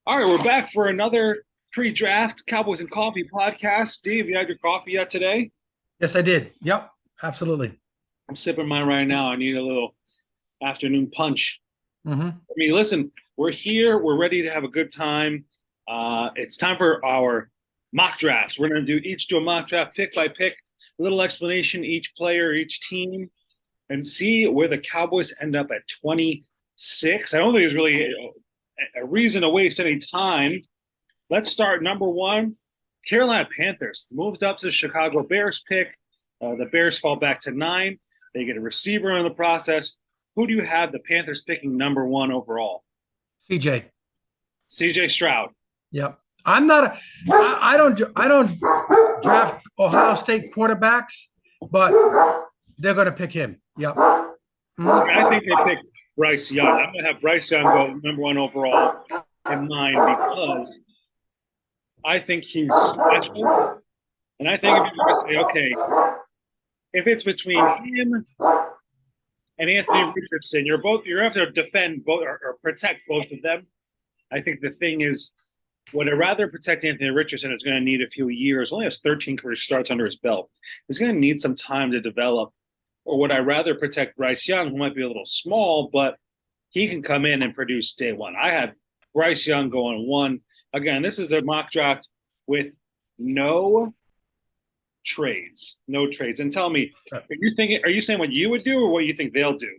All right, we're back for another pre-draft Cowboys and Coffee podcast. Steve, you had your coffee yet today? Yes, I did. Yep, absolutely. I'm sipping mine right now. I need a little afternoon punch. Hmm. I mean, listen, we're here. We're ready to have a good time. It's time for our mock drafts. We're going to do a mock draft pick by pick, a little explanation, each player, each team, and see where the Cowboys end up at 26. I don't think there's really a reason to waste any time. Let's start number one. Carolina Panthers moved up to the Chicago Bears pick. The Bears fall back to 9. They get a receiver in the process. Who do you have the Panthers picking number one overall? CJ. CJ Stroud. Yep. I'm not a. I don't draft Ohio State quarterbacks, but they're going to pick him. Yep. See, Mhm. I think they picked Bryce Young. I'm going to have Bryce Young go number one overall in mine because I think he's special. And I think if you're going to say, okay, if it's between him and Anthony Richardson, you have to defend both or protect both of them. I think the thing is, would I rather protect Anthony Richardson? It's going to need a few years. Only has 13 career starts under his belt. He's going to need some time to develop. Or would I rather protect Bryce Young, who might be a little small, but he can come in and produce day one? I have Bryce Young going one. Again, this is a mock draft with no trades, no trades. And tell me, are you saying what you would do or what you think they'll do?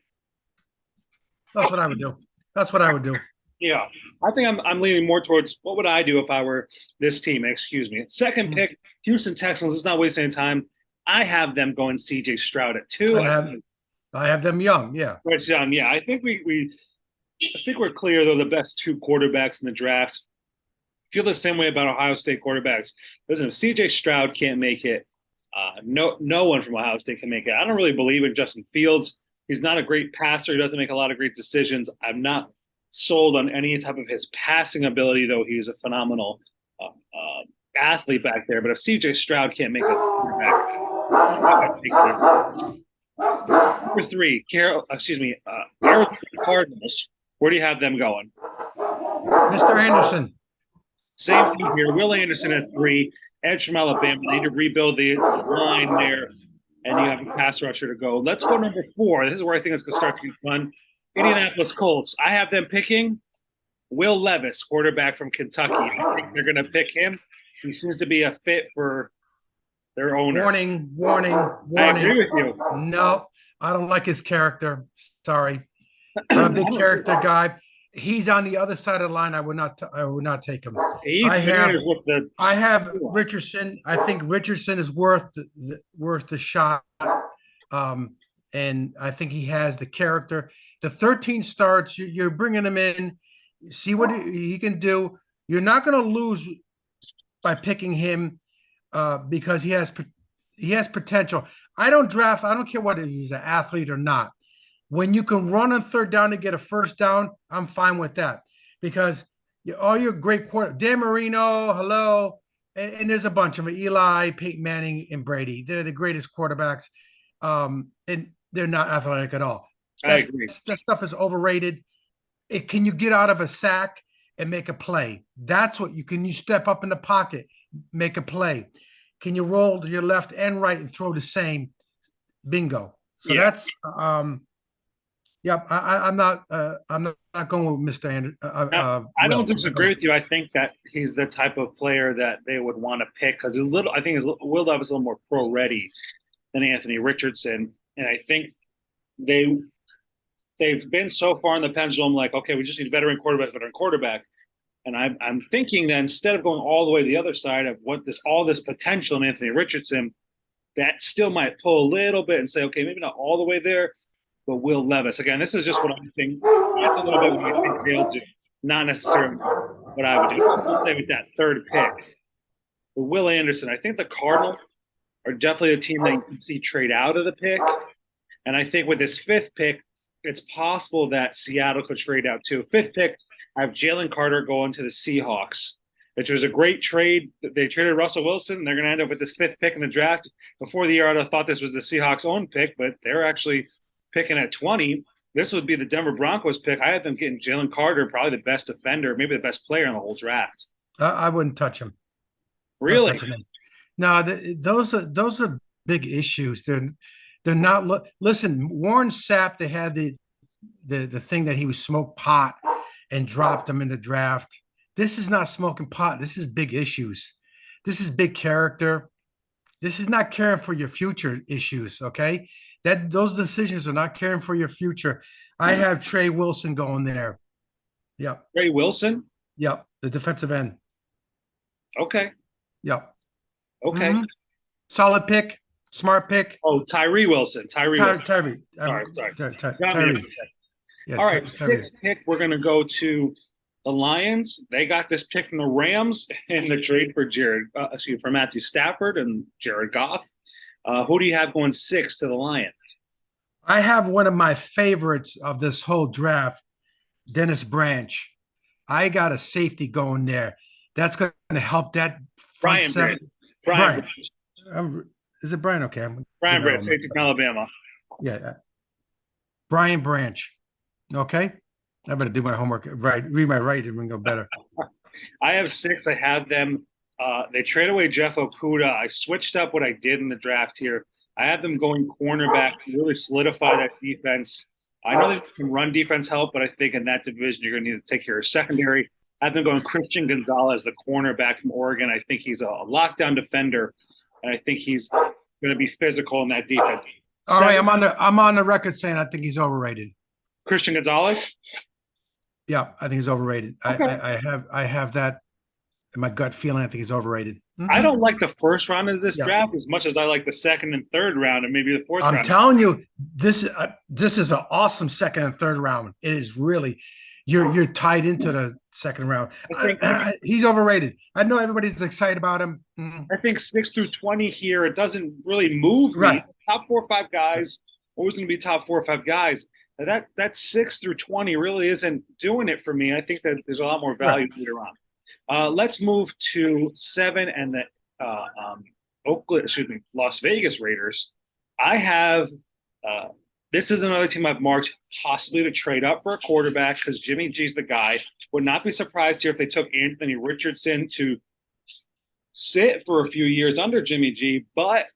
That's what I would do. That's what I would do. Yeah, I think I'm leaning more towards what would I do if I were this team? Excuse me. Second Mhm. pick, Houston Texans. Let's not waste any time. I have them going C.J. Stroud at 2. And I have them young. Yeah. Bryce Young. Yeah, I think we're clear though the best two quarterbacks in the draft. Feel the same way about Ohio State quarterbacks. Listen, if C.J. Stroud can't make it, no one from Ohio State can make it. I don't really believe in Justin Fields. He's not a great passer. He doesn't make a lot of great decisions. I'm not sold on any type of his passing ability, though he's a phenomenal athlete back there. But if CJ Stroud can't make his quarterback, number three, Arizona Cardinals. Where do you have them going? Mr. Anderson. Same thing here. Will Anderson at 3, edge from Alabama. They need to rebuild the line there, and you have a pass rusher to go. Let's go number 4. This is where I think it's going to start to be fun. Indianapolis Colts. I have them picking Will Levis, quarterback from Kentucky. I think they're going to pick him. He seems to be a fit for their owner. Warning, warning, I agree warning. with you. No, I don't like his character. Sorry. I'm a big character guy. He's on the other side of the line. I would not take him. He I have finished with the I have Richardson. I think Richardson is worth the shot. And I think he has the character. The 13 starts, you're bringing him in, see what he can do. You're not going to lose by picking him because he has potential. I don't draft. I don't care what he's an athlete or not. When you can run on third down to get a first down, I'm fine with that because all your great Dan Marino, hello, and there's a bunch of them, Eli, Peyton Manning, and Brady. They're the greatest quarterbacks, and they're not athletic at all. I agree. That stuff is overrated. Can you get out of a sack and make a play? That's what you can. You step up in the pocket, make a play. Can you roll to your left and right and throw the same? Bingo. So Yeah. that's yep. I'm not going with Mr. I don't Will. disagree with you. I think that he's the type of player that they would want to pick because I think Will Levis is a little more pro ready than Anthony Richardson, and I think they they've been so far in the pendulum, like, okay, we just need veteran quarterback. And I'm thinking that instead of going all the way to the other side of all this potential in Anthony Richardson, that still might pull a little bit and say, okay, maybe not all the way there, but Will Levis. Again, this is just what I think. That's a little bit what I think they'll do, not necessarily what I would do. I'll say with that third pick, but Will Anderson, I think the Cardinals are definitely a team that you can see trade out of the pick. And I think with this fifth pick, it's possible that Seattle could trade out too. Fifth pick, I have Jalen Carter going to the Seahawks, which was a great trade. They traded Russell Wilson. They're going to end up with this fifth pick in the draft. Before the year, I'd have thought this was the Seahawks' own pick, but they're actually picking at 20. this would be the Denver Broncos pick. I had them getting Jalen Carter, probably the best defender, maybe the best player in the whole draft. I wouldn't touch him. Not Really? touching him. No, those are big issues. They're not. Listen, Warren Sapp. They had the thing that he was smoked pot and dropped him in the draft. This is not smoking pot. This is big issues. This is big character. This is not caring for your future issues. Okay, those decisions are not caring for your future. I have Trey Wilson going there. Yep. Trey Wilson? Yep. The defensive end. Okay. Yep. Okay. Mm-hmm. Solid pick. Smart pick. Oh, Tyree Wilson. Tyree Wilson. Tyree. Tyree. Yeah, all right, sixth pick, we're going to go to the Lions. They got this pick from the Rams in the trade for for Matthew Stafford and Jared Goff. Who do you have going sixth to the Lions? I have one of my favorites of this whole draft, Dennis Branch. I got a safety going there. That's going to help that front seven. Brian. Is it Brian? Okay. Brian Branch, safety from Alabama. Yeah. Brian Branch. Okay. I better do my homework right. Read my writing and go better. I have six. I have them. They trade away Jeff Okudah. I switched up what I did in the draft here. I have them going cornerback to really solidify that defense. I know they can run defense help, but I think in that division, you're going to need to take care of secondary. I have them going Christian Gonzalez, the cornerback from Oregon. I think he's a lockdown defender, and I think he's going to be physical in that defense. All right, I'm on the record saying I think he's overrated. Christian Gonzalez? Yeah, I think he's overrated. Okay. I have that in my gut feeling. I think he's overrated. Mm-hmm. I don't like the first round of this draft as much as I like the second and third round, and maybe the fourth round. I'm telling you, this is an awesome second and third round. It is really. You're tied into the second round. He's overrated. I know everybody's excited about him. I think 6 through 20 here, it doesn't really move me. Right. Top 4 or 5 guys, always going to be top 4 or 5 guys. That 6 through 20 really isn't doing it for me. I think that there's a lot more value later on. Let's move to 7 and the Las Vegas Raiders. I have this is another team I've marked possibly to trade up for a quarterback because Jimmy G's the guy. Would not be surprised here if they took Anthony Richardson to sit for a few years under Jimmy G, but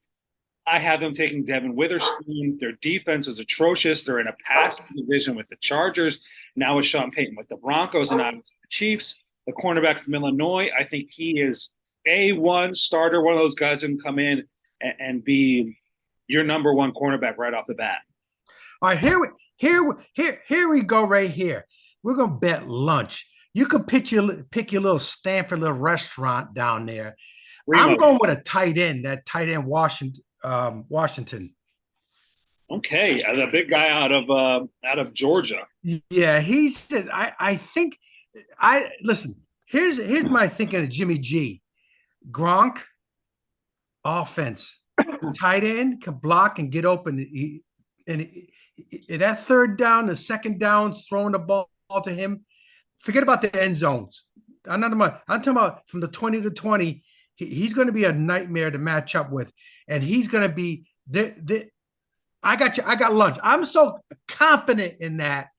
I have them taking Devin Witherspoon. Their defense is atrocious. They're in a passing division with the Chargers, now with Sean Payton with the Broncos, and now with the Chiefs. The cornerback from Illinois, I think he is A1 starter, one of those guys who can come in and be your number one cornerback right off the bat. All right, here we go right here. We're gonna bet lunch. You can pick your little Stanford little restaurant down there. I'm going with a tight end. That tight end Washington. Okay, the big guy out of Georgia. Yeah, he said. I think. Listen. Here's my thinking of Jimmy G. Gronk, offense, tight end can block and get open. That third down, the second downs, throwing the ball to him. Forget about the end zones. I'm talking about from the 20 to 20. He's going to be a nightmare to match up with, and he's going to be. I got you. I got lunch. I'm so confident in that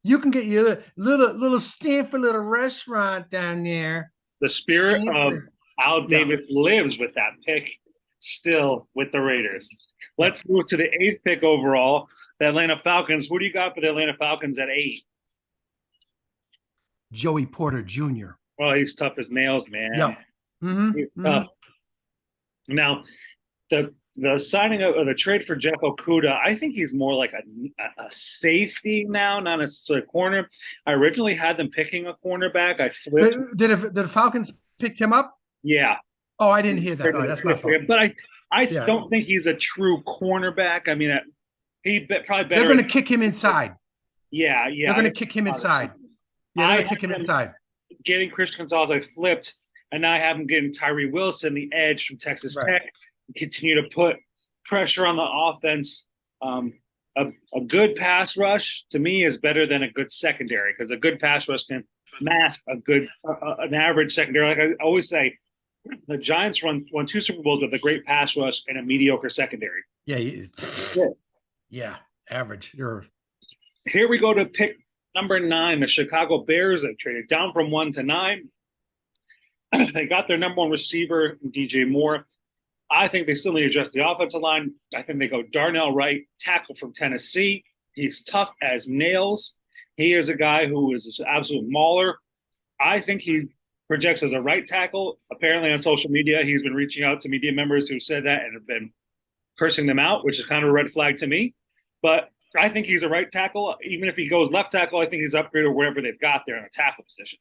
you can get your little Stanford little restaurant down there. The spirit of Al Davis lives with that pick still with the Raiders. Let's move to the 8th pick overall, the Atlanta Falcons. What do you got for the Atlanta Falcons at 8? Joey Porter Jr. Well, he's tough as nails, man. Yeah. Mm-hmm. He's tough. Now, the signing of the trade for Jeff Okudah, I think he's more like a safety now, not necessarily a corner. I originally had them picking a cornerback. I flipped. Did the Falcons pick him up? Yeah. Oh, I didn't hear that. Oh, that's my fault. But I don't think he's a true cornerback. I mean, probably better. They're going to kick him inside. Yeah. They're going to kick him inside. Yeah, they're going to kick him inside. Getting Christian Gonzalez, I flipped, and now I have him getting Tyree Wilson, the edge from Texas Tech. Continue to put pressure on the offense. A good pass rush to me is better than a good secondary because a good pass rush can mask an average secondary. Like I always say, the Giants won 2 Super Bowls with a great pass rush and a mediocre secondary. Yeah, average. Here we go to pick number 9. The Chicago Bears have traded down from 1 to 9. They got their number one receiver, DJ Moore. I think they still need to adjust the offensive line. I think they go Darnell Wright, tackle from Tennessee. He's tough as nails. He is a guy who is an absolute mauler. I think he projects as a right tackle. Apparently on social media, he's been reaching out to media members who said that and have been cursing them out, which is kind of a red flag to me. But I think he's a right tackle. Even if he goes left tackle, I think he's upgraded wherever they've got there in the tackle position.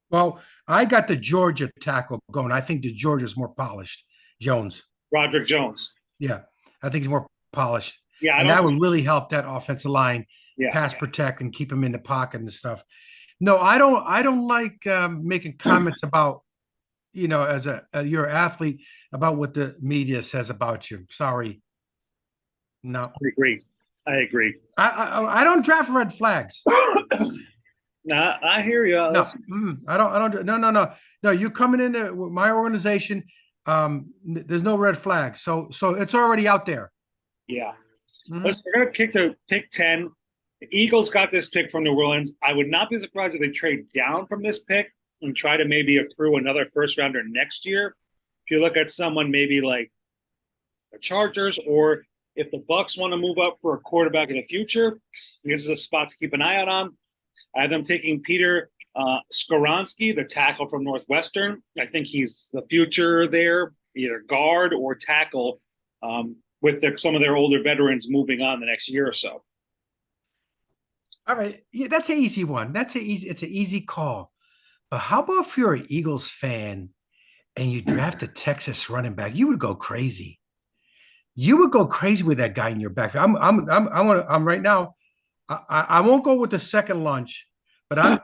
Well, I got the Georgia tackle going. I think the Georgia's more polished. Jones. Roderick Jones. Yeah, I think he's more polished. Yeah, and that would really help that offensive line pass protect and keep him in the pocket and stuff. No, I don't like making comments about, as you're an athlete, about what the media says about you. Sorry. No. I agree. I don't draft red flags. Nah, I hear you. No, I don't. No. You coming into my organization, there's no red flags. So it's already out there. Yeah. We're going to kick to pick 10. The Eagles got this pick from New Orleans. I would not be surprised if they trade down from this pick and try to maybe accrue another first rounder next year. If you look at someone maybe like the Chargers, or if the Bucks want to move up for a quarterback in the future, this is a spot to keep an eye out on. I have them taking Peter Skoronski, the tackle from Northwestern. I think he's the future there, either guard or tackle, with some of their older veterans moving on the next year or so. All right. Yeah, that's an easy one. It's an easy call. But how about if you're an Eagles fan and you draft a Texas running back? You would go crazy. You would go crazy with that guy in your backfield. I'm right now. I won't go with the second lunch, but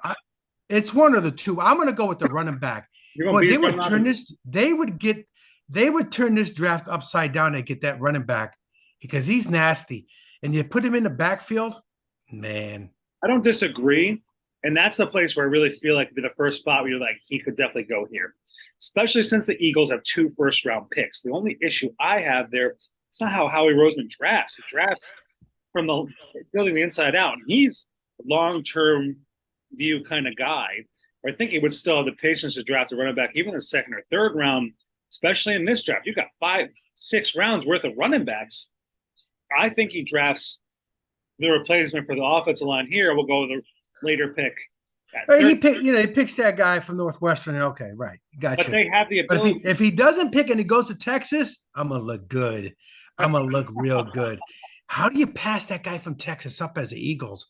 it's one of the two. I'm going to go with the running back. But they would turn this. They would turn this draft upside down and get that running back because he's nasty. And you put him in the backfield, man. I don't disagree. And that's the place where I really feel like the first spot where you're like, he could definitely go here, especially since the Eagles have 2 first-round picks. The only issue I have there, it's not how Howie Roseman drafts. He drafts from the building the inside out. And he's a long-term view kind of guy. I think he would still have the patience to draft a running back, even in the second or third round, especially in this draft. You've got 5-6 rounds worth of running backs. I think he drafts the replacement for the offensive line here. We'll go with the later pick. He picks that guy from Northwestern. Okay, right. Gotcha. But they have the ability. But if he doesn't pick and he goes to Texas, I'm going to look good. I'm going to look real good. How do you pass that guy from Texas up as the Eagles?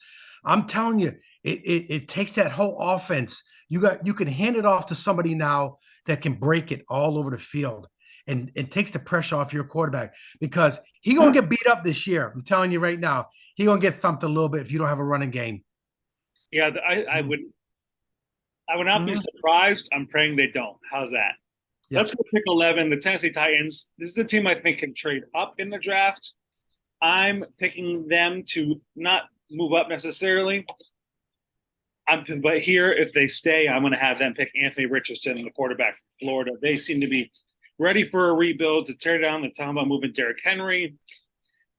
I'm telling you, it takes that whole offense. You can hand it off to somebody now that can break it all over the field, and it takes the pressure off your quarterback because he's going to get beat up this year. I'm telling you right now, he's going to get thumped a little bit if you don't have a running game. Yeah, I would not be surprised. I'm praying they don't. How's that? Yep. Let's go pick 11. The Tennessee Titans. This is a team I think can trade up in the draft. I'm picking them to not move up necessarily. But here, if they stay, I'm going to have them pick Anthony Richardson, the quarterback from Florida. They seem to be ready for a rebuild to tear down. They're talking about moving Derrick Henry.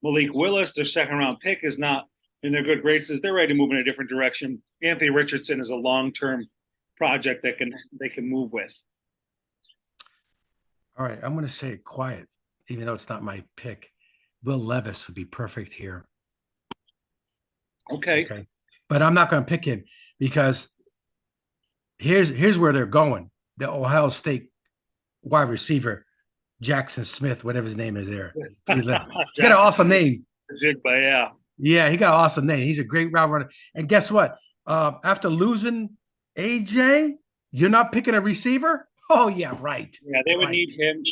Malik Willis, their second-round pick, is not in their good graces. They're ready to move in a different direction. Anthony Richardson is a long-term project that they can move with. All right, I'm going to say it quiet, even though it's not my pick. Will Levis would be perfect here. Okay. But I'm not going to pick him because here's where they're going. The Ohio State wide receiver, Jackson Smith, whatever his name is there. He got an awesome name. Yeah. Yeah, he got an awesome name. He's a great route runner. And guess what? After losing AJ, you're not picking a receiver? Oh, yeah, right. Yeah, they would need him.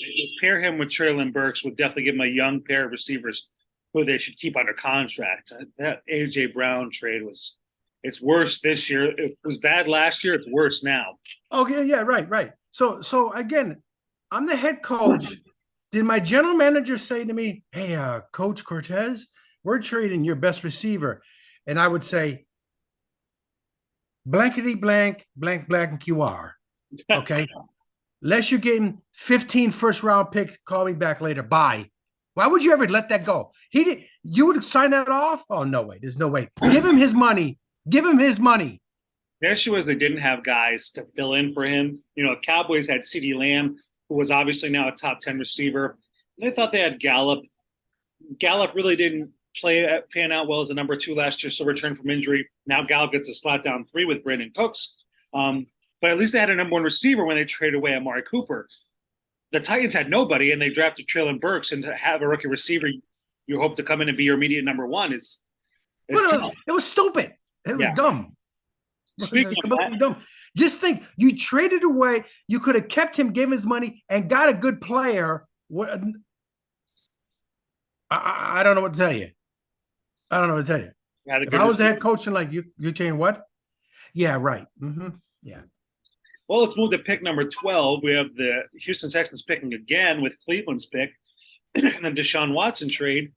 Pair him with Treylon Burks would definitely give him a young pair of receivers who they should keep under contract. That AJ Brown trade it's worse this year. It was bad last year. It's worse now. Okay, yeah, right. So again, I'm the head coach. Did my general manager say to me, hey, Coach Cortese, we're trading your best receiver? And I would say, blankety blank, blank, blank, you are. Okay? Unless you're getting 15 first-round picks, call me back later. Bye. Why would you ever let that go? He did. You would sign that off? Oh, no way. There's no way. Give him his money. Give him his money. The issue was they didn't have guys to fill in for him. Cowboys had CeeDee Lamb, who was obviously now a top 10 receiver. They thought they had Gallup. Gallup really didn't pan out well as the number 2 last year, so returned from injury. Now Gallup gets a slot down 3 with Brandon Cooks. But at least they had a number 1 receiver when they traded away Amari Cooper. The Titans had nobody, and they drafted Treylon Burks, and to have a rookie receiver you hope to come in and be your immediate number 1 is well, it was stupid. It was dumb. Speaking of that, dumb. Just think, you traded away. You could have kept him, gave him his money, and got a good player. What? I don't know what to tell you. I don't know what to tell you. If I was the head coach and like you're saying what? Yeah, right. Yeah. Well, let's move to pick number 12. We have the Houston Texans picking again with Cleveland's pick and the Deshaun Watson trade.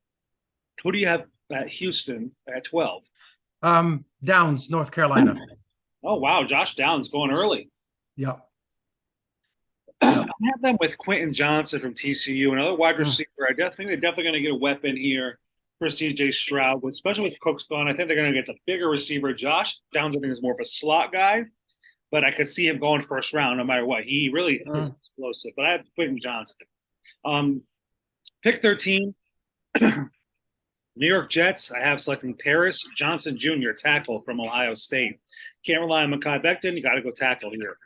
Who do you have at Houston at 12? Downs, North Carolina. Oh, wow. Josh Downs going early. Yep. I have them with Quentin Johnson from TCU, another wide receiver. I think they're definitely going to get a weapon here for CJ Stroud, especially with Cooks gone. I think they're going to get the bigger receiver. Josh Downs, I think, is more of a slot guy, but I could see him going first round no matter what. He really is explosive. But I have Quentin Johnson. Pick 13, New York Jets. I have selecting Paris Johnson Jr., tackle from Ohio State. Can't rely on Mekhi Becton. You got to go tackle here.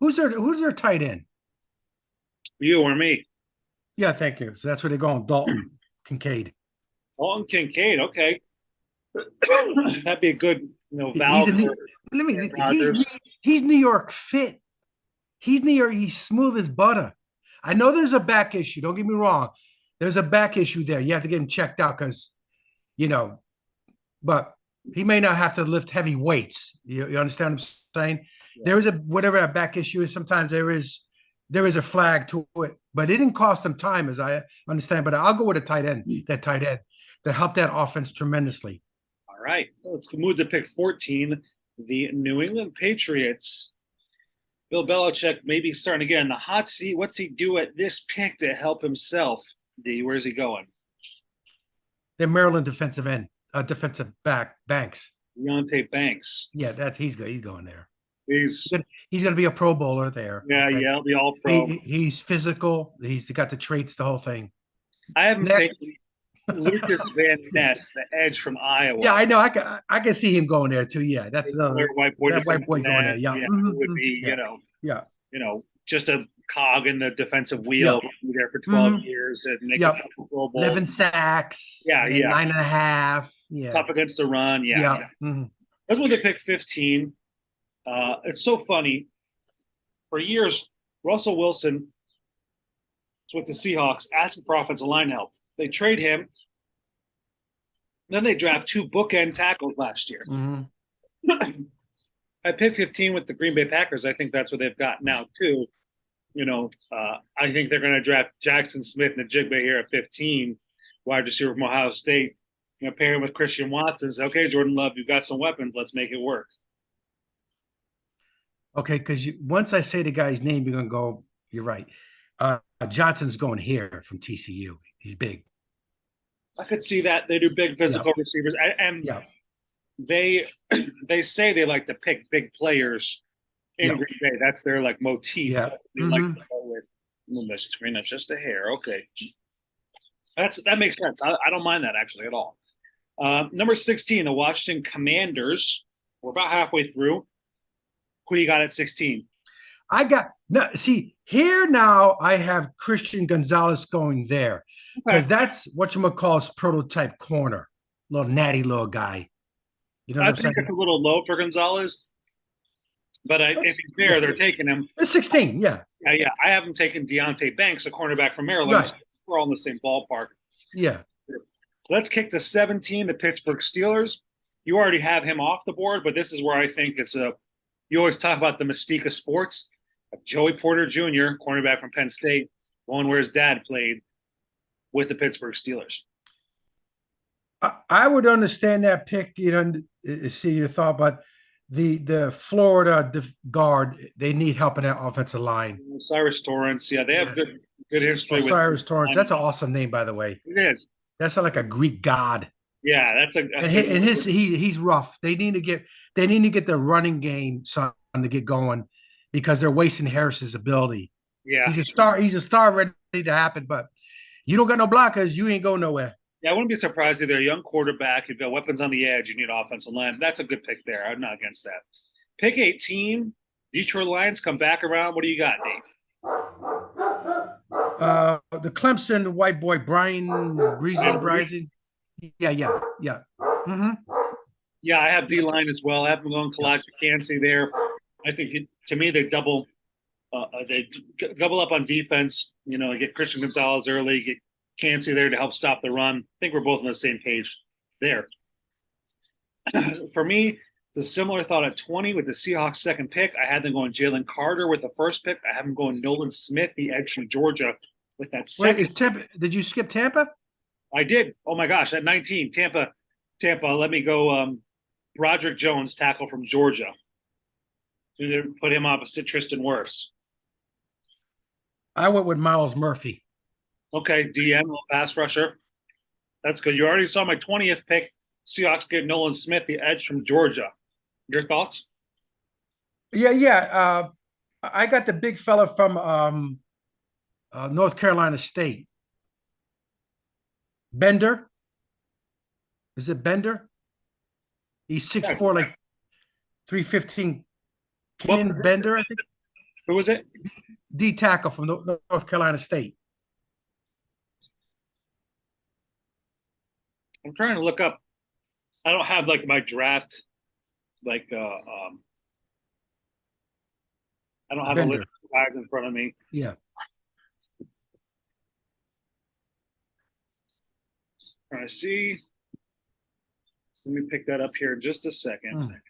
Who's their tight end? You or me? Yeah, thank you. So that's where they're going. Dalton Kincaid. Dalton Kincaid. Okay, that'd be a good valve. He's New York fit. He's New York. He's smooth as butter. I know there's a back issue. Don't get me wrong. There's a back issue there. You have to get him checked out because, but he may not have to lift heavy weights. You understand what I'm saying? Yeah. There is whatever that back issue is. Sometimes there is a flag to it, but it didn't cost them time, as I understand. But I'll go with that tight end that helped that offense tremendously. All right, let's move to pick 14. The New England Patriots. Bill Belichick maybe starting to get in the hot seat. What's he do at this pick to help himself? Where's he going? The Maryland defensive back, Banks. Deontay Banks. Yeah, he's going there. He's going to be a Pro Bowler there. Yeah, okay? Yeah, the All Pro. He's physical. He's got the traits, the whole thing. I haven't taken Lucas Van Ness, the edge from Iowa. Yeah, I know. I can see him going there too. Yeah, that's another white boy going there. Yeah, would be just a cog in the defensive wheel. Be there for 12 years and make a Pro Bowl. 11 sacks. 9.5. Yeah, tough against the run. Yeah. That's what they picked 15. It's so funny. For years, Russell Wilson was with the Seahawks asking for offensive line help. They trade him. Then they draft 2 bookend tackles last year. I picked 15 with the Green Bay Packers. I think that's what they've got now, too. I think they're going to draft Jackson Smith and Njigba here at 15, wide receiver from Ohio State. Pair him with Christian Watson. Say, okay, Jordan Love, you've got some weapons. Let's make it work. Okay, because once I say the guy's name, you're going to go, you're right. Johnson's going here from TCU. He's big. I could see that. They do big physical receivers. And they say they like to pick big players in Green Bay. That's their motif. Yeah. They like to go with. Move this screen up just a hair. Okay. That makes sense. I don't mind that actually at all. Number 16, the Washington Commanders. We're about halfway through. Who you got at 16? Here now I have Christian Gonzalez going there because that's what you call his prototype corner, little natty little guy. You know what I'm saying? I think it's a little low for Gonzalez, but if he's there, they're taking him. It's 16, yeah. Yeah. I haven't taken Deontay Banks, a cornerback from Maryland. Right. So we're all in the same ballpark. Yeah. Let's kick to 17, the Pittsburgh Steelers. You already have him off the board, but this is where I think you always talk about the mystique of sports. Joey Porter Jr., cornerback from Penn State, going where his dad played with the Pittsburgh Steelers. I would understand that pick, see your thought, but the Florida guard, they need help in that offensive line. Cyrus Torrance, they have good good history with. Osiris Torrance. That's an awesome name, by the way. It is. That's like a Greek god. Yeah, And that's a he's rough. They need to get the running game son to get going because they're wasting Harris's ability. yeah. He's a star ready to happen, but you don't got no blockers, you ain't going nowhere. Yeah, I wouldn't be surprised if they're a young quarterback. You've got weapons on the edge. You need offensive line. That's a good pick there. I'm not against that. Pick 18. Detroit Lions come back around. What do you got, Nate? The Clemson white boy Brian Breezy. Yeah. Mm-hmm. Yeah, I have D line as well. I have them going Kalash Kansey there. I think to me they double up on defense. You know, get Christian Gonzalez early, get Kansey there to help stop the run. I think we're both on the same page there. For me, it's a similar thought at 20 with the Seahawks' second pick. I had them going Jalen Carter with the first pick. I have them going Nolan Smith, the edge from Georgia, with that second. Wait, is Tampa? Did you skip Tampa? I did. Oh my gosh, at 19, Tampa. Let me go. Broderick Jones, tackle from Georgia. Put him opposite Tristan Wirfs. I went with Miles Murphy. Okay, DM, little pass rusher. That's good. You already saw my 20th pick. Seahawks get Nolan Smith, the edge from Georgia. Your thoughts? Yeah. I got the big fella from North Carolina State. Bender. Is it Bender? He's 6'4", like 315. Kenan Bender, I think. Who was it? D tackle from North Carolina State. I'm trying to look up. I don't have like my draft, like I don't have Bender. a list of guys in front of me. Yeah. Trying to see. Let me pick that up here in just a second.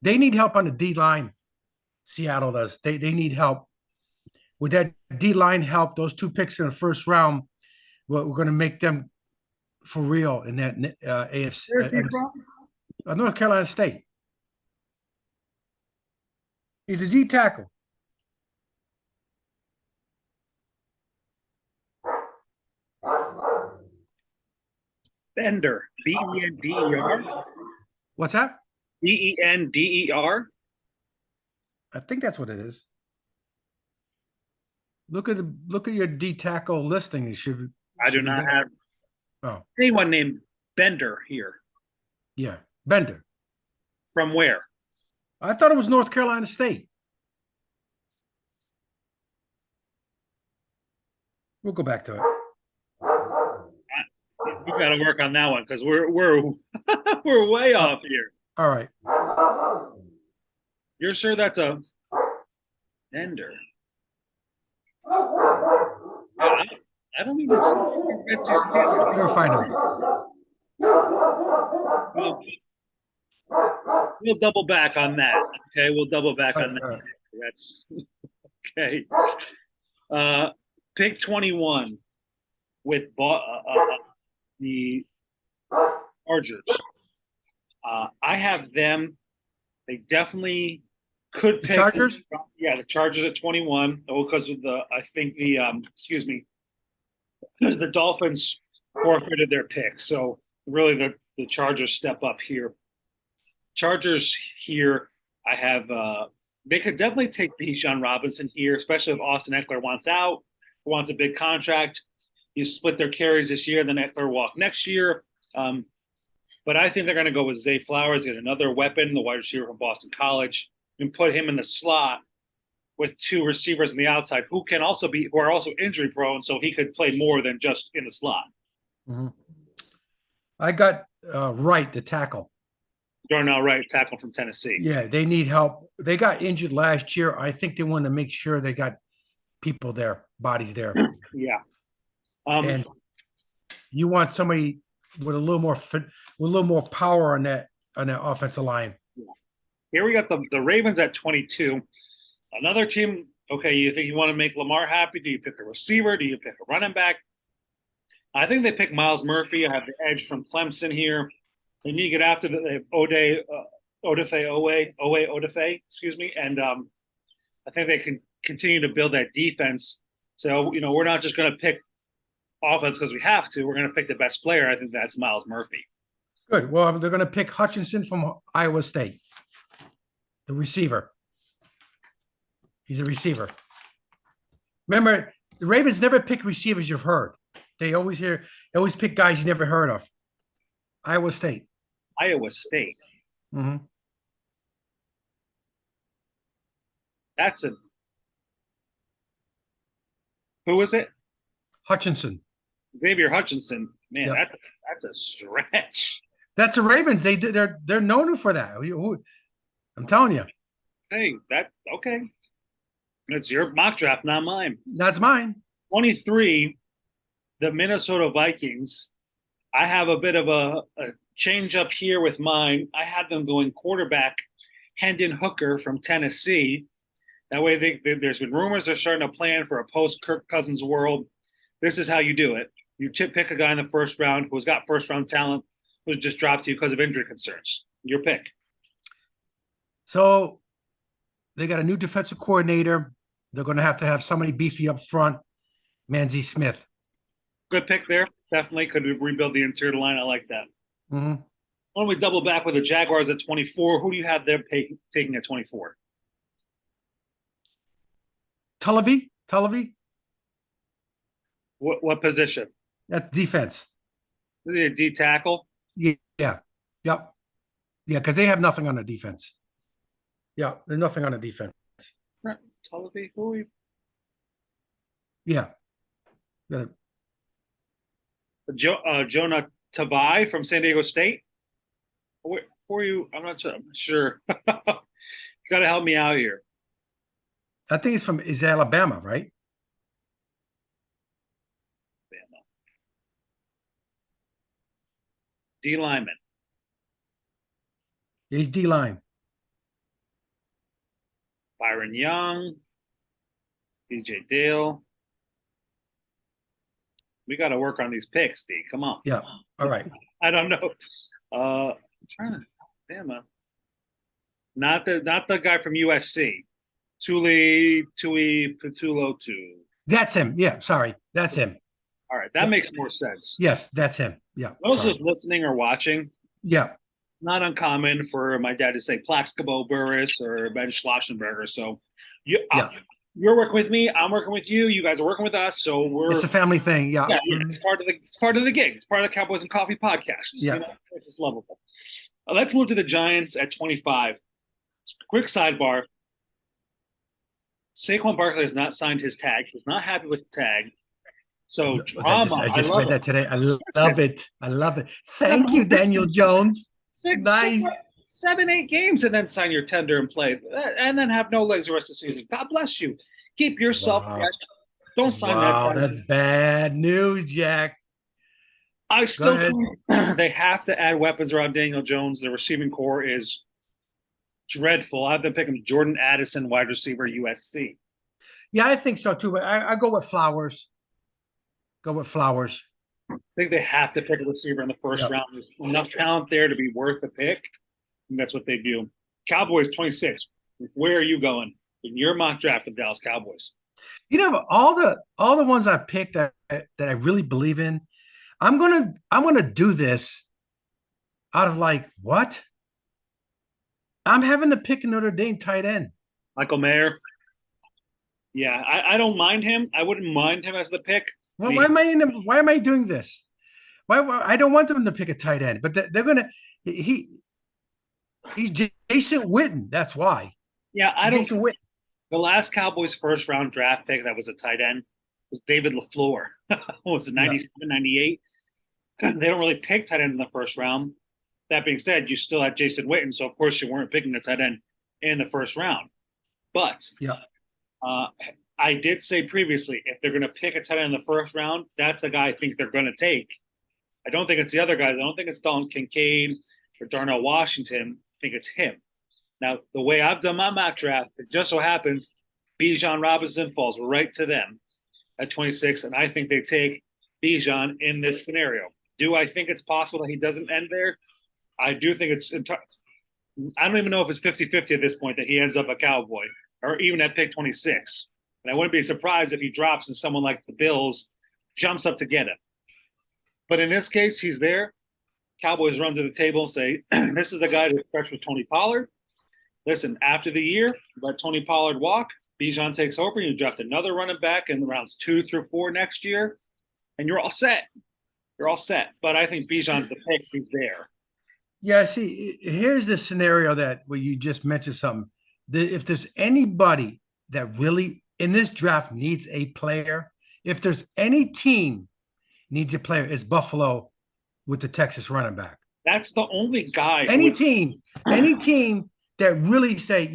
They need help on the D line. Seattle does. They need help. With that D line help, those two picks in the first round, we're going to make them for real in that AFC. North Carolina State. He's a D tackle. Bender, Bender. What's that? Bender. I think that's what it is. Look at your D tackle listing. It should. I do not have anyone named Bender here. Yeah, Bender. From where? I thought it was North Carolina State. We'll go back to it. We got to work on that one because we're we're way off here. All right. You're sure that's a Bender? I don't even see. We'll find him. We'll double back on that. Okay, we'll double back on that. That's okay. Pick 21 with the Chargers. I have them. They definitely could pick the Chargers. Yeah, the Chargers at 21. Because of the Dolphins forfeited their pick. So really, the Chargers step up here. Chargers here. I have. They could definitely take Bijan Robinson here, especially if Austin Eckler wants out, wants a big contract. You split their carries this year, then Eckler walk next year. But I think they're going to go with Zay Flowers, get another weapon, the wide receiver from Boston College, and put him in the slot with two receivers on the outside who are also injury prone, so he could play more than just in the slot. Mm-hmm. I got Wright, the tackle. Darnell Wright, tackle from Tennessee. Yeah, they need help. They got injured last year. I think they want to make sure they got people there, bodies there. Yeah. And you want somebody with a little more power on that offensive line. Here we got the Ravens at 22. Another team. Okay, you think you want to make Lamar happy? Do you pick a receiver? Do you pick a running back? I think they pick Miles Murphy. I have the edge from Clemson here. They need to get after they have Odafe, excuse me, and I think they can continue to build that defense. So we're not just going to pick offense because we have to. We're going to pick the best player. I think that's Miles Murphy. Good. Well, they're going to pick Hutchinson from Iowa State, the receiver. He's a receiver. Remember, the Ravens never pick receivers you've heard. They always pick guys you never heard of. Iowa State. Iowa State. Mm-hmm. That's a who is it? Hutchinson. Xavier Hutchinson. Man, Yep. that's a stretch. That's the Ravens. They're known for that. I'm telling you. Hey, okay. It's your mock draft, not mine. That's mine. 23, the Minnesota Vikings. I have a bit of a change up here with mine. I had them going quarterback Hendon Hooker from Tennessee. That way, there's been rumors they're starting to plan for a post Kirk Cousins world. This is how you do it. You pick a guy in the first round who's got first round talent, who's just dropped to you because of injury concerns. Your pick. So they got a new defensive coordinator. They're going to have somebody beefy up front. Manzi Smith. Good pick there. Definitely could rebuild the interior line. I like that. Mm-hmm. Why don't we double back with the Jaguars at 24? Who do you have them taking at 24? Tullavy. What position? That's defense. D tackle? Yeah. Yep. Yeah, because they have nothing on the defense. Yeah, there's nothing on the defense. Tullavy? Who are you? Yeah. Jonah Tavai from San Diego State? Who are you? I'm not sure. You got to help me out here. I think is Alabama, right? Alabama. D lineman. He's D line. Byron Young. DJ Dale. We got to work on these picks, D. Come on. Yeah. All right. I don't know. I'm trying to. Alabama. Not the guy from USC. Tuli Petulo too. That's him. Yeah, sorry. That's him. All right, that makes more sense. Yes, that's him. Yeah. Those just listening or watching, Yeah. not uncommon for my dad to say Plaxico Burris or Ben Schlossenberger. So you're working with me, I'm working with you, you guys are working with us. So it's a family thing. Yeah. It's part of the gig. It's part of the Cowboys and Coffee podcast. Yeah. It's just lovable. Let's move to the Giants at 25. Quick sidebar. Saquon Barkley has not signed his tag. He's not happy with the tag. So drama. I just read that today. I love it. I love it. Thank you, Daniel Jones. Nice. 7-8 games and then sign your tender and play, and then have no legs the rest of the season. God bless you. Keep yourself fresh. Don't sign that. That's bad news, Jack. I still think they have to add weapons around Daniel Jones. The receiving core is dreadful. I've been picking Jordan Addison, wide receiver, USC. Yeah, I think so too. But I go with Flowers. I think they have to pick a receiver in the first round. There's enough talent there to be worth the pick. And that's what they do. Cowboys 26. Where are you going in your mock draft of Dallas Cowboys? You know, all the ones I picked that I really believe in, I'm gonna do this out of like what? I'm having to pick a Notre Dame tight end. Michael Mayer. Yeah, I don't mind him. I wouldn't mind him as the pick. Well, why am I doing this? Why I don't want them to pick a tight end, but they're gonna. He's Jason Witten. That's why. Yeah, I don't. Jason Witten. The last Cowboys first round draft pick that was a tight end was David LaFleur. Was it 97, 98? They don't really pick tight ends in the first round. That being said, you still had Jason Witten, so of course you weren't picking a tight end in the first round. But I did say previously, if they're going to pick a tight end in the first round, that's the guy I think they're going to take. I don't think it's the other guys. I don't think it's Dalton Kincaid or Darnell Washington. I think it's him. Now, the way I've done my mock draft, it just so happens Bijan Robinson falls right to them at 26, and I think they take Bijan in this scenario. Do I think it's possible that he doesn't end there? I do think it's I don't even know if it's 50-50 at this point that he ends up a Cowboy or even at pick 26. And I wouldn't be surprised if he drops and someone like the Bills jumps up to get him. But in this case, he's there. Cowboys run to the table and say, this is the guy to stretch with Tony Pollard. Listen, after the year, let Tony Pollard walk. Bijan takes over. You draft another running back in rounds 2 through 4 next year, and you're all set. You're all set. But I think Bijan's the pick. He's there. Yeah, see, here's the scenario that where you just mentioned something. If there's anybody that really in this draft needs a player, if there's any team needs a player, it's Buffalo with the Texas running back. That's the only guy. Any team that really say,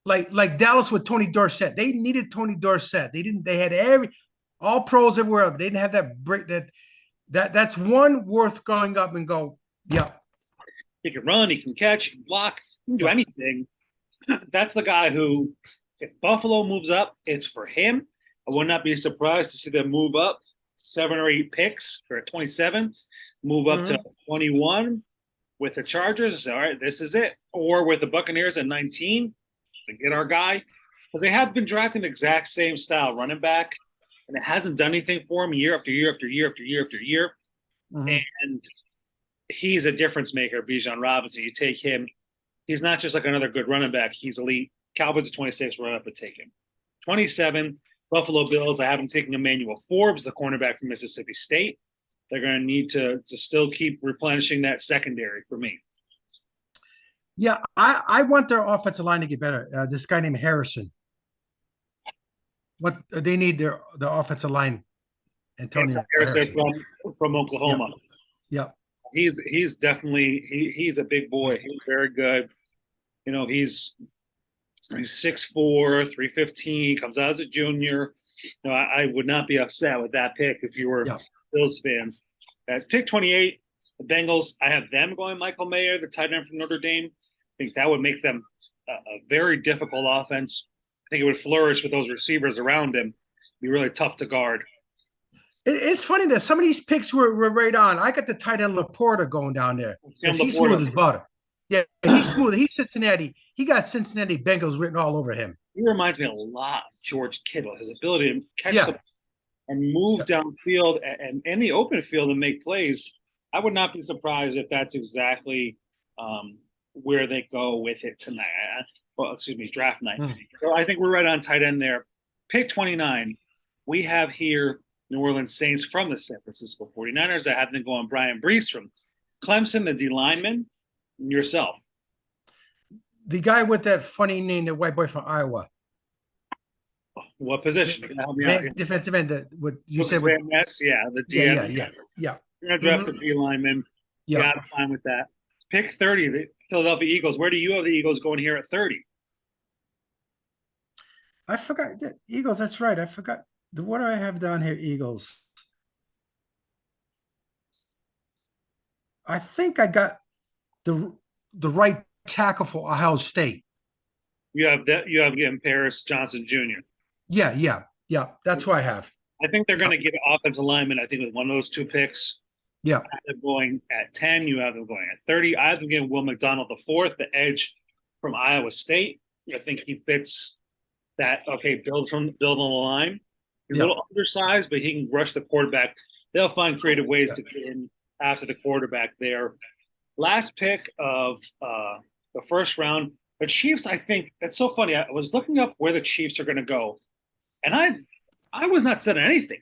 like Dallas with Tony Dorsett, they needed Tony Dorsett. They had all pros everywhere. They didn't have that break. That's one worth going up and go, yeah. He can run, he can catch, he can block, he can do anything. That's the guy who, if Buffalo moves up, it's for him. I would not be surprised to see them move up 7 or 8 picks, or at 27, move up to 21 with the Chargers. All right, this is it. Or with the Buccaneers at 19 to get our guy. Because they have been drafting the exact same style running back, and it hasn't done anything for him year after year after year after year after year. And he's a difference maker, Bijan Robinson. You take him, he's not just like another good running back. He's elite. Cowboys at 26, run up and take him. 27, Buffalo Bills. I have him taking Emmanuel Forbes, the cornerback from Mississippi State. They're going to need to still keep replenishing that secondary for me. Yeah, I want their offensive line to get better. This guy named Harrison. What they need the offensive line. Antonio Harrison from Oklahoma. Yeah. He's definitely he's a big boy. He's very good. He's 6'4", 315, comes out as a junior. I would not be upset with that pick if you were Bills fans. At pick 28, the Bengals, I have them going Michael Mayer, the tight end from Notre Dame. I think that would make them a very difficult offense. I think it would flourish with those receivers around him. Be really tough to guard. It's funny that some of these picks were right on. I got the tight end Laporta going down there. He's smooth as butter. Yeah, he's smooth. He's Cincinnati. He got Cincinnati Bengals written all over him. He reminds me a lot of George Kittle. His ability to catch the and move downfield and in the open field and make plays. I would not be surprised if that's exactly where they go with it tonight. Draft night. So I think we're right on tight end there. Pick 29. We have here New Orleans Saints from the San Francisco 49ers. I have them going Brian Brees from Clemson, the D lineman, and yourself. The guy with that funny name, the white boy from Iowa. What position? Help me out here. Defensive end. What you said? The DM. Yeah. You're going to draft the D lineman. Yeah. You got to find with that. Pick 30, the Philadelphia Eagles. Where do you have the Eagles going here at 30? I forgot. The Eagles, that's right. I forgot. What do I have down here, Eagles? I think I got the right tackle for Ohio State. You have again Paris Johnson Jr. Yeah. That's what I have. I think they're going to get an offensive lineman. I think with one of those 2 picks. Yeah. I have them going at 10. You have them going at 30. I have them getting Will McDonald IV, the edge from Iowa State. I think he fits that. Okay, build on the line. He's a little undersized, but he can rush the quarterback. They'll find creative ways to get in after the quarterback there. Last pick of the first round, the Chiefs, I think, it's so funny. I was looking up where the Chiefs are going to go, and I was not saying anything.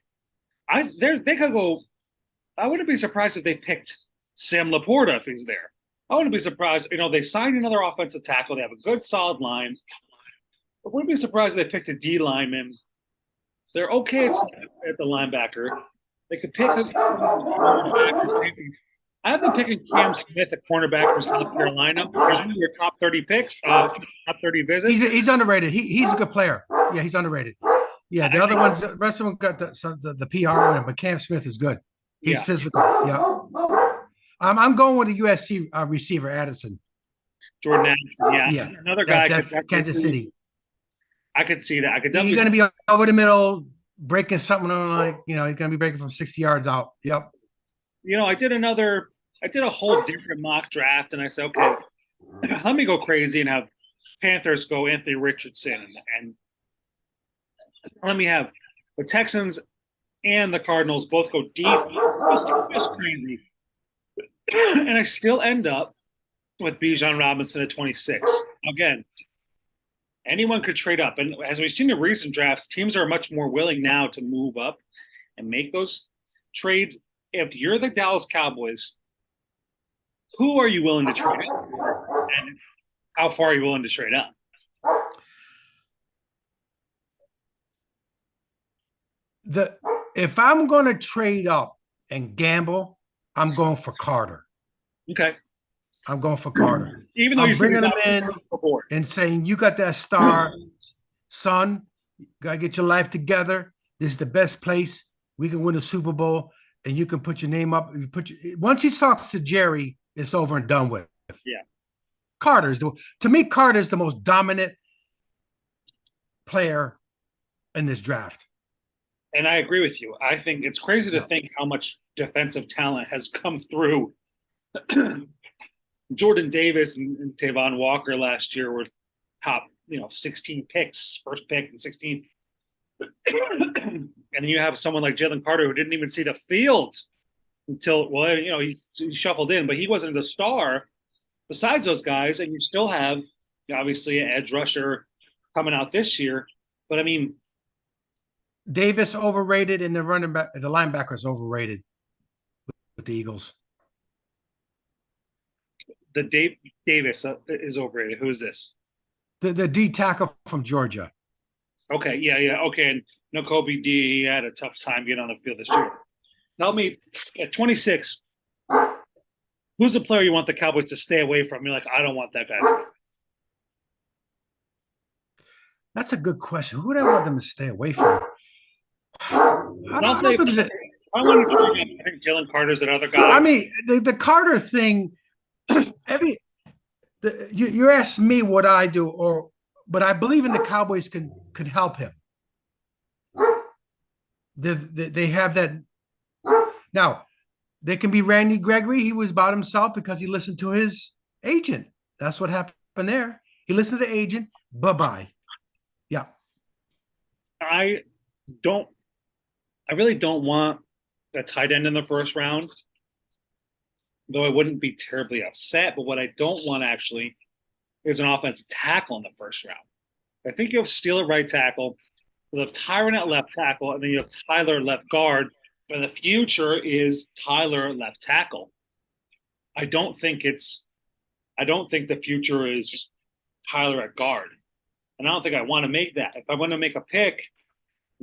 They could go – I wouldn't be surprised if they picked Sam Laporta if he's there. I wouldn't be surprised. They signed another offensive tackle. They have a good, solid line. I wouldn't be surprised if they picked a D lineman. They're okay at the linebacker. They could pick a safety. I have them picking Cam Smith, a cornerback from South Carolina. He's one of your top 30 picks, top 30 visits. He's underrated. He's a good player. Yeah, he's underrated. Yeah, the other ones, the rest of them got the PR in it, but Cam Smith is good. He's physical. Yeah. I'm going with the USC receiver, Addison. Jordan Addison. Yeah. Another guy. Kansas City. I could see that. You're going to be over the middle, breaking something he's going to be breaking from 60 yards out. Yep. I did a whole different mock draft, and I said, okay, let me go crazy and have Panthers go Anthony Richardson, and let me have the Texans and the Cardinals both go defense. Just crazy. And I still end up with Bijan Robinson at 26. Again, anyone could trade up. And as we've seen in recent drafts, teams are much more willing now to move up and make those trades. If you're the Dallas Cowboys, who are you willing to trade up for? And how far are you willing to trade up? If I'm going to trade up and gamble, I'm going for Carter. Okay. I'm going for Carter. Even though I'm you're bringing him in and saying, you got that star, son, you got to get your life together. This is the best place. We can win a Super Bowl, and you can put your name up. Once he talks to Jerry, it's over and done with. Yeah. To me, Carter's the most dominant player in this draft. And I agree with you. I think it's crazy to think how much defensive talent has come through. Jordan Davis and Tavon Walker last year were top, 16 picks, first pick and 16th. And then you have someone like Jalen Carter who didn't even see the field until, he shuffled in, but he wasn't a star besides those guys. And you still have, obviously, an edge rusher coming out this year. But I mean, Davis overrated, and the linebackers overrated with the Eagles. The Davis is overrated. Who is this? The D tackle from Georgia. Okay, yeah. Okay, and Nakobe D, he had a tough time getting on the field this year. Tell me, at 26, who's the player you want the Cowboys to stay away from? You're like, I don't want that guy. That's a good question. Who would I want them to stay away from? I want to I think Jalen Carter's another guy. I mean, the Carter thing. You asked me what I do, but I believe in the Cowboys could help him. They have that now. They can be Randy Gregory. He was about himself because he listened to his agent. That's what happened there. He listened to the agent. Bye-bye. Yeah. I really don't want a tight end in the first round, though I wouldn't be terribly upset. But what I don't want actually is an offensive tackle in the first round. I think you have Steele at right tackle, you have Tyron at left tackle, and then you have Tyler at left guard. And the future is Tyler at left tackle. I don't think the future is Tyler at guard. And I don't think I want to make that. If I want to make a pick,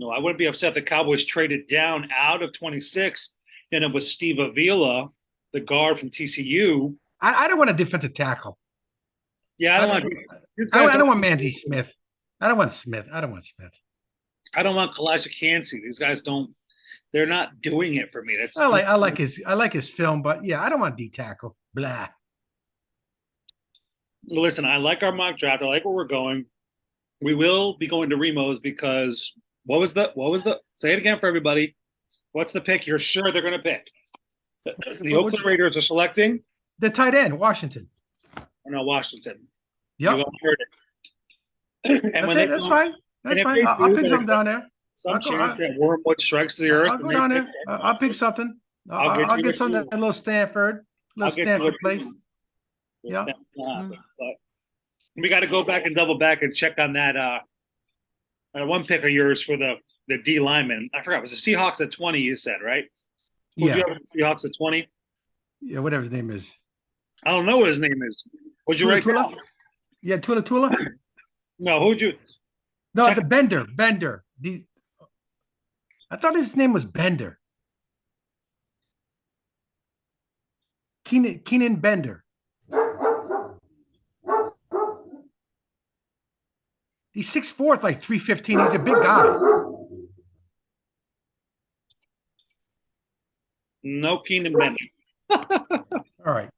I wouldn't be upset if the Cowboys traded down out of 26 and it was Steve Avila, the guard from TCU. I don't want a defensive tackle. Yeah, I don't want Manzi Smith. I don't want Smith. I don't want Kalijah Kancey. These guys they're not doing it for me. I like his film, but yeah, I don't want D tackle. Blah. Listen, I like our mock draft. I like where we're going. We will be going to Remos because what was the say it again for everybody. What's the pick you're sure they're going to pick? The Oakland Raiders are selecting the tight end, Washington. No, Washington. Yep. That's fine. That's fine. I'll pick something down there. Some chance that Wormwood strikes the earth. I'll go down there. I'll pick something. I'll get something at a little Stanford place. Yeah. But we got to go back and double back and check on that one pick of yours for the D lineman. I forgot. It was the Seahawks at 20, you said, right? Who'd you have the Seahawks at 20? Yeah, whatever his name is. I don't know what his name is. Would you write Tula? Yeah, Tula? No, who'd you? No, the Bender. I thought his name was Bender. Keenan Bender. He's 6'4", like 315. He's a big guy. No Keenan Bender. All right.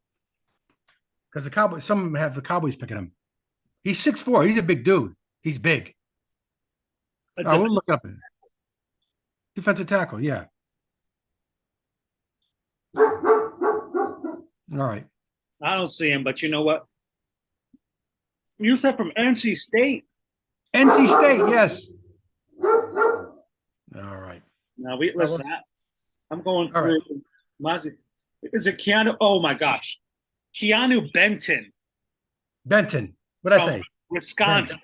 Because the Cowboys, some of them have the Cowboys picking him. He's 6'4". He's a big dude. He's big. We'll look up. Defensive tackle, yeah. All right. I don't see him, but you know what? You said from NC State. NC State, yes. All right. Now we Well, listen. I'm going all right. through. Is it Keanu? Oh my gosh, Keanu Benton Benton. What'd I from say? Wisconsin.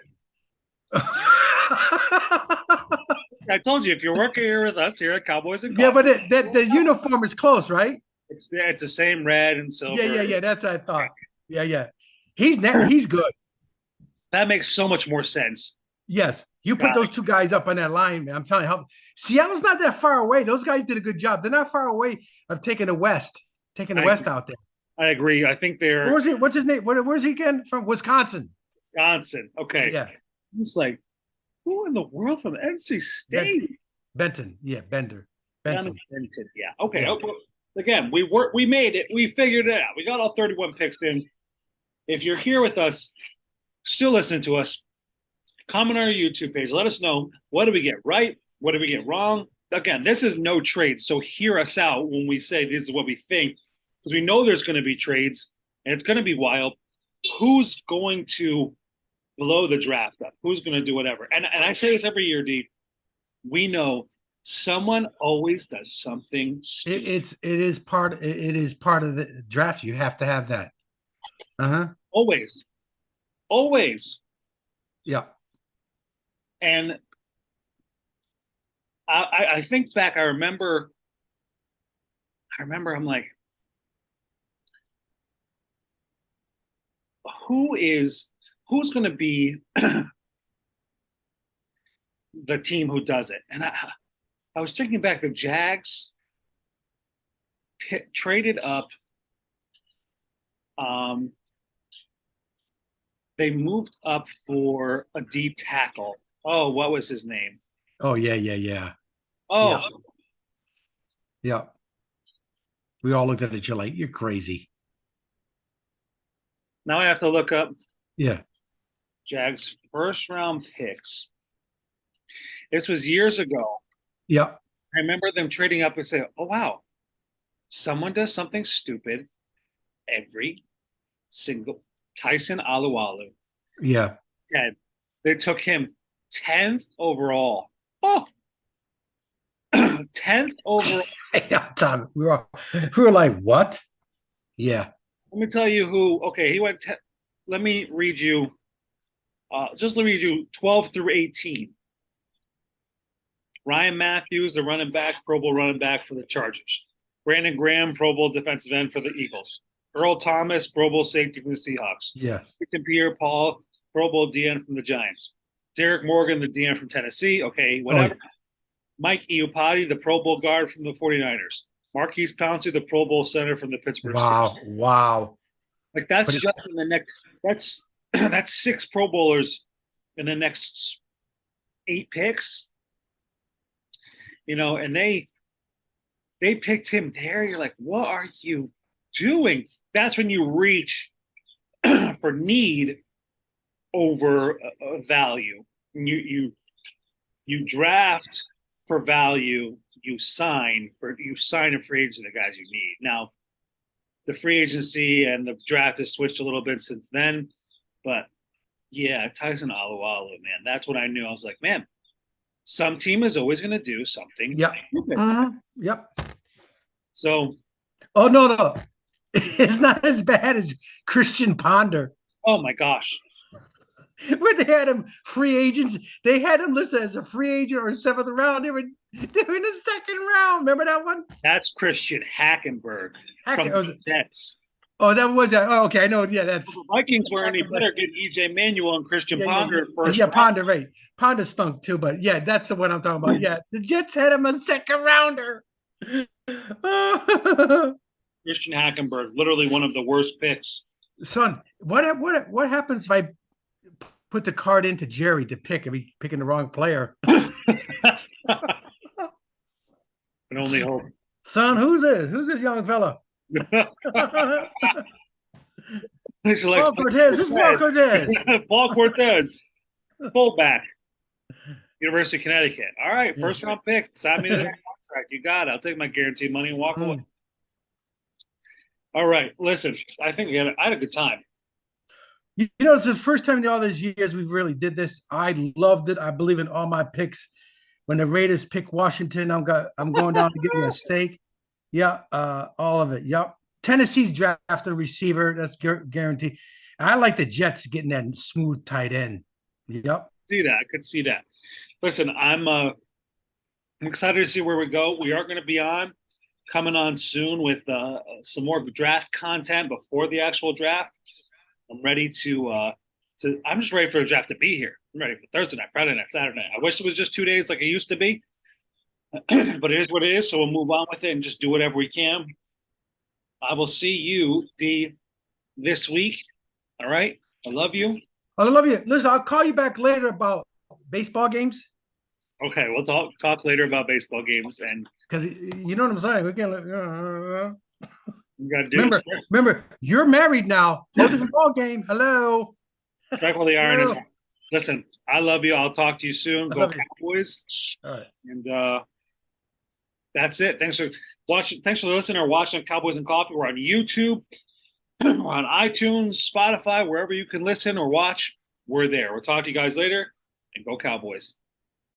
Benton. I told you if you're working here with us here at Cowboys and Yeah, Coffee, but the uniform is close, right? it's the same red and silver. Yeah. That's what I thought. Yeah. He's good. That makes so much more sense. Yes. You put those two guys up on that line, man. I'm telling you, Seattle's not that far away. Those guys did a good job. They're not far away of taking the West out there. I agree. I think they're. Where's he? What's his name? Where's he again? From Wisconsin. Wisconsin. Okay. Yeah. It's like, who in the world from NC State? Benton. Yeah, Benton. Benton. Yeah. Okay. Yeah. Again, we made it. We figured it out. We got all 31 picks in. If you're here with us, still listening to us, comment on our YouTube page. Let us know, what did we get right? What did we get wrong? Again, this is no trade, so hear us out when we say this is what we think, because we know there's going to be trades, and it's going to be wild. Who's going to blow the draft up? Who's going to do whatever? And I say this every year, D. We know someone always does something stupid. It is part of the draft. You have to have that. Always. Yeah. And I think back, I remember I'm like, who's going to be the team who does it? And I was thinking back, the Jags traded up. They moved up for a D tackle. Oh, what was his name? Oh, yeah. Oh, yeah. We all looked at each other like, you're crazy. Now I have to look up Yeah. Jags first round picks. This was years ago. Yeah. I remember them trading up and say, oh, wow, someone does something stupid every single. Tyson Alualu. Yeah. 10. They took him 10th overall. Oh, 10th overall. Yeah, Tom, we were like, what? Yeah. Let me tell you who. Okay, he went. Let me read you. Just let me read you 12 through 18. Ryan Matthews, the running back, Pro Bowl running back for the Chargers. Brandon Graham, Pro Bowl defensive end for the Eagles. Earl Thomas, Pro Bowl safety from the Seahawks. Yeah. Pierre-Paul, Pro Bowl DN from the Giants. Derek Morgan, the DN from Tennessee. Okay, whatever. Oh, yeah. Mike Iupati, the Pro Bowl guard from the 49ers. Marquise Pouncey, the Pro Bowl center from the Pittsburgh Steelers. Wow. Like that's just in the next. That's 6 Pro Bowlers in the next 8 picks. And they picked him there. You're like, what are you doing? That's when you reach for need over value. You draft for value. You sign a free agent the guys you need. Now, the free agency and the draft has switched a little bit since then, but yeah, Tyson Alualu, man, that's what I knew. I was like, man, some team is always going to do something. Yep. Yep. So. Oh no. It's not as bad as Christian Ponder. Oh my gosh. Where they had him free agents, they had him listed as a free agent or 7th round. They were in the 2nd round. Remember that one? That's Christian Hackenberg from the Jets. Oh, that was that. Oh, okay. I know. Yeah, that's the Vikings were any better getting EJ Manuel and Christian Ponder first. Yeah, Ponder, right. Ponder stunk too, but yeah, that's the one I'm talking about. Yeah, the Jets had him a 2nd rounder. Christian Hackenberg, literally one of the worst picks. Son, what happens if I put the card into Jerry to pick if he's picking the wrong player? Can only hope. Son, who's this? Who's this young fella? Paul Cortese. Who's Paul Cortese? Paul Cortese, fullback, University of Connecticut. All right, 1st round pick. Sign me the contract. You got it. I'll take my guaranteed money and walk away. All right, listen. I think I had a good time. You know, it's the first time in all these years we've really did this. I loved it. I believe in all my picks. When the Raiders pick Washington, I'm going down to get me a steak. Yeah, all of it. Yep. Tennessee's drafted a receiver. That's guaranteed. I like the Jets getting that smooth tight end. Yep. See that? I could see that. Listen, I'm excited to see where we go. We are going to be coming on soon with some more draft content before the actual draft. I'm ready to. I'm just ready for the draft to be here. I'm ready for Thursday night, Friday night, Saturday night. I wish it was just 2 days like it used to be, but it is what it is. So we'll move on with it and just do whatever we can. I will see you, D, this week. All right. I love you. I love you. Listen, I'll call you back later about baseball games Okay, we'll talk later about baseball games, and because you know what I'm saying. We can we got to do remember. Remember, you're married now. Whole different ball game. Hello. strike while the iron is Hello. hot. Listen, I love you. I'll talk to you soon. I Go love you. Cowboys, All right. and that's it. Thanks for watching. Thanks for listening or watching Cowboys and Coffee. We're on YouTube, we're on iTunes, Spotify, wherever you can listen or watch. We're there. We'll talk to you guys later, and go Cowboys.